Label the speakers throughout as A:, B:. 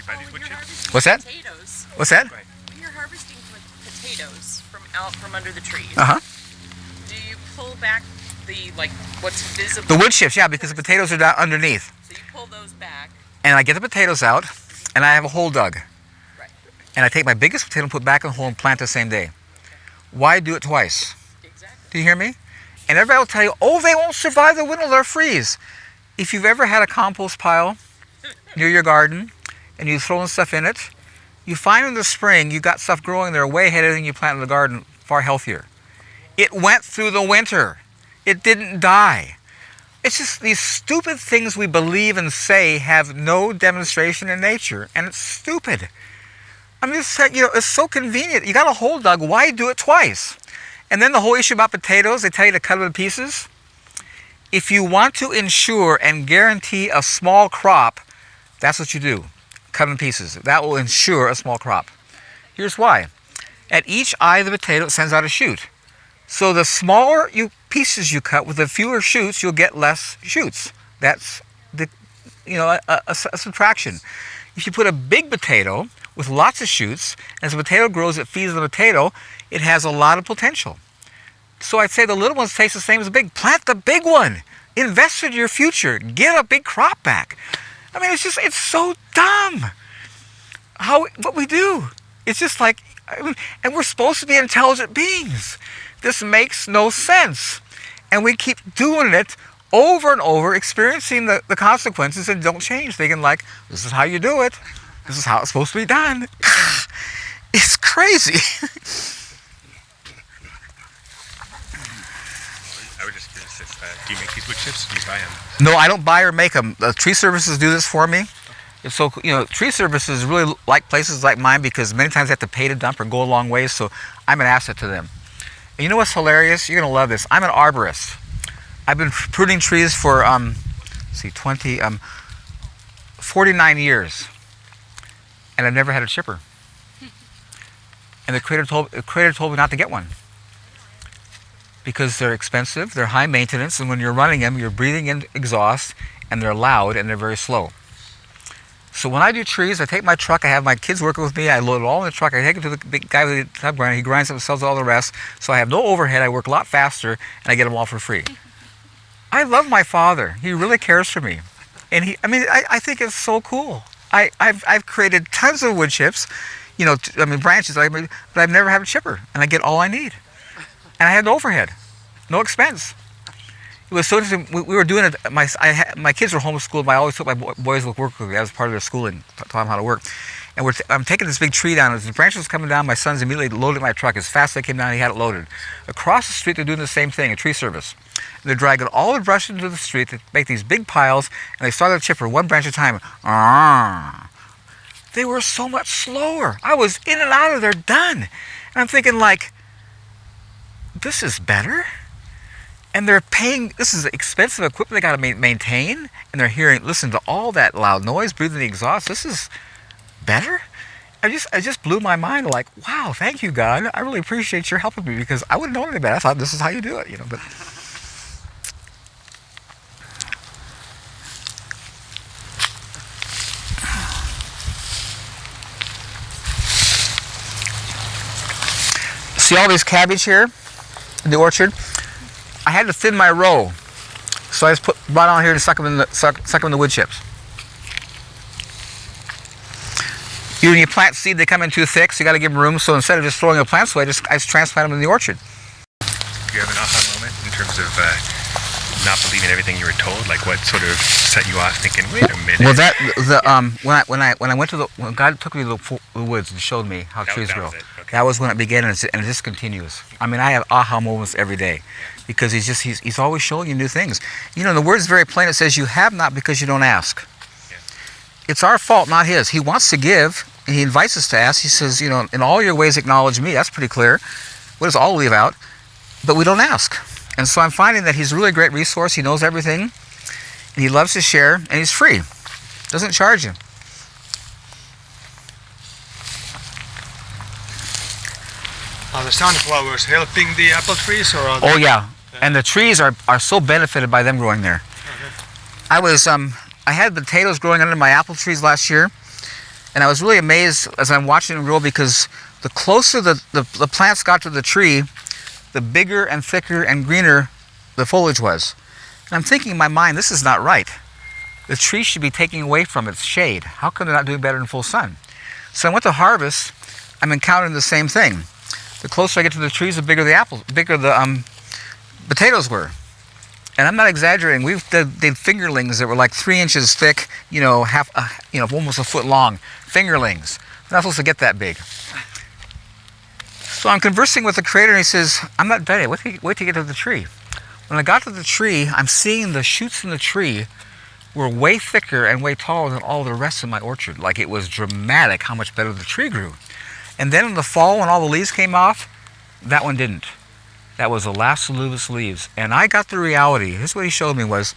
A: you buy these wood chips?
B: What's that?
C: Potatoes.
B: What's that?
C: When you're harvesting potatoes from under the trees, do you pull back what's visible?
B: The wood chips, yeah, because the potatoes are down underneath.
C: So you pull those back.
B: And I get the potatoes out, and I have a hole dug.
C: Right.
B: And I take my biggest potato and put it back in the hole and plant the same day. Why do it twice?
C: Exactly.
B: Do you hear me? And everybody will tell you, oh, they won't survive the winter, they'll freeze. If you've ever had a compost pile near your garden, and you've thrown stuff in it, you find in the spring you got stuff growing there way ahead of anything you planted in the garden, far healthier. It went through the winter. It didn't die. It's just these stupid things we believe and say have no demonstration in nature, and it's stupid. I'm just saying, it's so convenient. You got a hole dug, why do it twice? And then the whole issue about potatoes, they tell you to cut them in pieces. If you want to ensure and guarantee a small crop, that's what you do. Cut them in pieces. That will ensure a small crop. Here's why. At each eye of the potato, it sends out a shoot. So the smaller pieces you cut, with the fewer shoots, you'll get less shoots. That's a subtraction. If you put a big potato with lots of shoots, as the potato grows, it feeds the potato, it has a lot of potential. So I'd say the little ones taste the same as the big. Plant the big one. Invest in your future. Get a big crop back. I mean, it's so dumb what we do. It's just like, and we're supposed to be intelligent beings. This makes no sense. And we keep doing it over and over, experiencing the consequences, and don't change. Thinking like, this is how you do it. This is how it's supposed to be done. It's crazy.
A: I would just curious if, do you make these wood chips or do you buy them?
B: No, I don't buy or make them. The tree services do this for me. So, tree services really like places like mine because many times they have to pay to dump or go a long ways, so I'm an asset to them. And you know what's hilarious? You're going to love this. I'm an arborist. I've been pruning trees for, 49 years. And I've never had a chipper. And the creator told me not to get one. Because they're expensive, they're high maintenance, and when you're running them, you're breathing in exhaust, and they're loud, and they're very slow. So when I do trees, I take my truck, I have my kids working with me, I load it all in the truck, I take it to the big guy with the tub grinder, he grinds it and sells all the rest, so I have no overhead, I work a lot faster, and I get them all for free. I love my father. He really cares for me. And I think it's so cool. I've created tons of wood chips, branches, but I've never had a chipper, and I get all I need. And I had no overhead, no expense. It was so interesting. We were doing it. My kids were homeschooled. I always took my boys with work with me. That was part of their schooling, taught them how to work. And I'm taking this big tree down. As the branch was coming down, my sons immediately loaded my truck. As fast as they came down, he had it loaded. Across the street, they're doing the same thing, a tree service. And they're dragging all the brush into the street to make these big piles, and they started a chipper, one branch at a time. They were so much slower. I was in and out of there, done. And I'm thinking like, this is better? And they're paying, this is expensive equipment they got to maintain, and they're listen to all that loud noise, breathing the exhaust. This is better? I just blew my mind, like, wow, thank you, God. I really appreciate your helping me, because I wouldn't know anything better. I thought this is how you do it, but. See all this cabbage here in the orchard? I had to thin my row, so I just brought on here and stuck them in the wood chips. When you plant seed, they come in too thick, so you got to give them room. So instead of just throwing the plants away, I just transplant them in the orchard.
A: Do you have an aha moment in terms of not believing everything you were told? Like what sort of set you off, thinking, "Wait a minute"?
B: Well, when God took me to the woods and showed me how trees grow. That was when it began, and it just continues. I mean, I have aha moments every day, because he's always showing you new things. The word's very plain. It says, "You have not because you don't ask." Yeah. It's our fault, not his. He wants to give, and he invites us to ask. He says, "In all your ways acknowledge me." That's pretty clear. What does all leave out? But we don't ask. And so I'm finding that he's a really great resource. He knows everything, and he loves to share, and he's free. Doesn't charge you.
D: Are the sunflowers helping the apple trees, or are they?
B: Oh yeah, and the trees are so benefited by them growing there. I had potatoes growing under my apple trees last year, And I was really amazed as I'm watching them grow, because the closer the plants got to the tree, the bigger and thicker and greener the foliage was. And I'm thinking in my mind, this is not right. The tree should be taking away from its shade. How come they're not doing better in full sun? So I went to harvest. I'm encountering the same thing. The closer I get to the trees, the bigger the potatoes were. And I'm not exaggerating. We've did fingerlings that were like 3 inches thick, almost a foot long. Fingerlings. We're not supposed to get that big. So I'm conversing with the creator, and he says, I'm not done yet. Wait till you get to the tree. When I got to the tree, I'm seeing the shoots in the tree were way thicker and way taller than all the rest of my orchard. Like, it was dramatic how much better the tree grew. And then in the fall, when all the leaves came off, that one didn't. That was the last of the leaves. And I got the reality. Here's what he showed me was,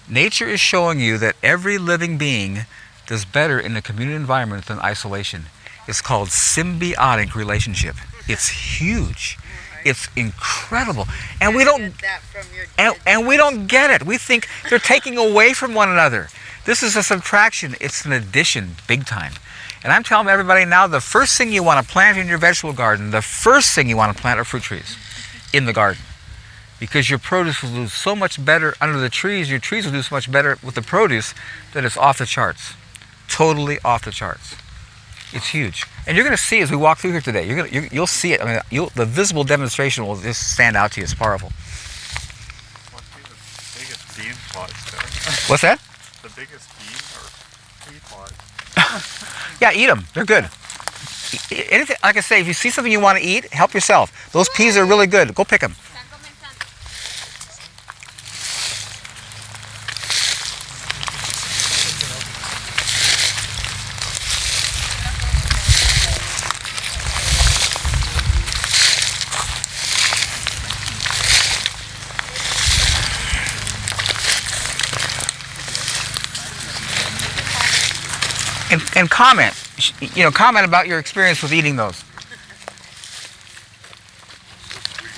B: nature is showing you that every living being does better in a community environment than isolation. It's called symbiotic relationship. It's huge. It's incredible. And we don't get it. We think they're taking away from one another. This is a subtraction. It's an addition, big time. And I'm telling everybody now, the first thing you want to plant in your vegetable garden, the first thing you want to plant are fruit trees in the garden. Because your produce will do so much better under the trees, your trees will do so much better with the produce that it's off the charts. Totally off the charts. It's huge. And you're going to see as we walk through here today, you'll see it. I mean, the visible demonstration will just stand out to you. It's powerful.
A: What's the biggest bean pods there?
B: What's that?
A: The biggest bean or pea pods?
B: Yeah, eat them. They're good. Anything, like I say, if you see something you want to eat, help yourself. Those peas are really good. Go pick them. And comment, comment about your experience with eating those.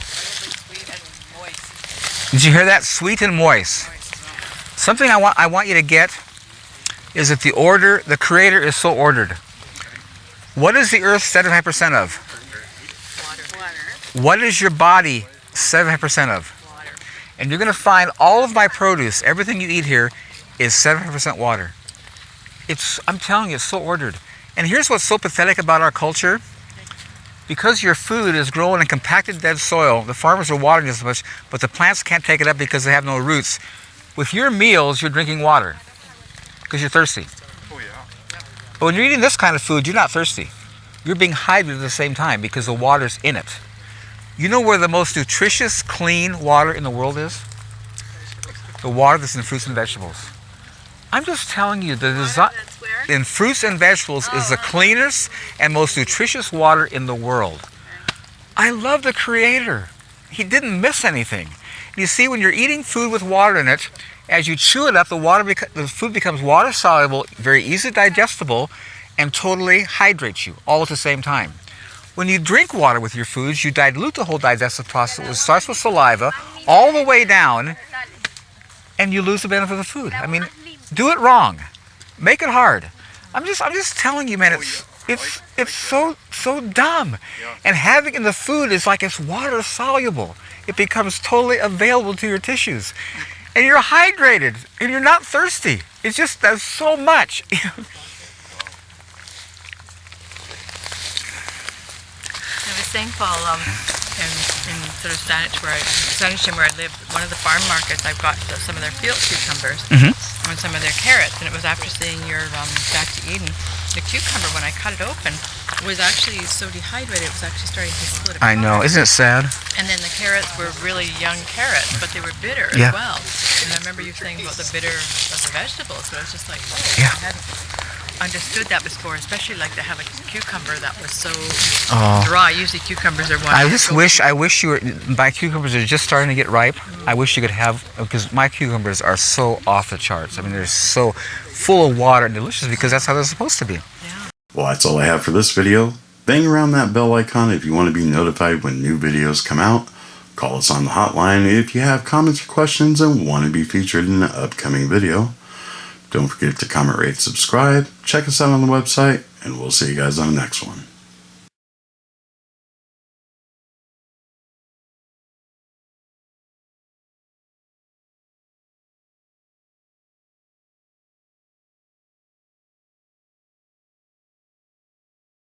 C: Sweet and moist.
B: Did you hear that? Sweet and moist. Something I want you to get is that the Creator is so ordered. What is the earth 75% of?
C: Water.
B: What is your body 75% of?
C: Water.
B: And you're going to find all of my produce, everything you eat here, is 75% water. I'm telling you, it's so ordered. And here's what's so pathetic about our culture. Because your food is grown in compacted dead soil, the farmers are watering this much, but the plants can't take it up because they have no roots. With your meals, you're drinking water because you're thirsty.
A: Oh, yeah.
B: But when you're eating this kind of food, you're not thirsty. You're being hydrated at the same time because the water's in it. You know where the most nutritious, clean water in the world is? The water that's in fruits and vegetables. I'm just telling you, in fruits and vegetables is the cleanest and most nutritious water in the world. I love the Creator. He didn't miss anything. You see, when you're eating food with water in it, as you chew it up, the food becomes water soluble, very easily digestible, and totally hydrates you all at the same time. When you drink water with your foods, you dilute the whole digestive process. It starts with saliva all the way down, and you lose the benefit of the food. I mean, do it wrong. Make it hard. I'm just telling you, man, it's so dumb. And having it in the food is like it's water soluble. It becomes totally available to your tissues. And you're hydrated and you're not thirsty. It just does so much.
C: I was thankful in sort of Saanich where I live, one of the farm markets, I've got some of their field cucumbers and some of their carrots, and it was after seeing your Back to Eden, the cucumber, when I cut it open, was actually so dehydrated, it was actually starting to split apart.
B: I know, isn't it sad?
C: And then the carrots were really young carrots, but they were bitter as well. And I remember you saying about the bitter of the vegetables, but I was just like, I hadn't understood that before, especially like to have a cucumber that was so dry. Usually cucumbers are one.
B: I wish my cucumbers are just starting to get ripe. I wish you could have, because my cucumbers are so off the charts. I mean, they're so full of water and delicious because that's how they're supposed to be.
C: Yeah.
E: Well, that's all I have for this video. Bang around that bell icon if you want to be notified when new videos come out. Call us on the hotline if you have comments or questions and want to be featured in an upcoming video. Don't forget to comment, rate, subscribe, check us out on the website, and we'll see you guys on the next one.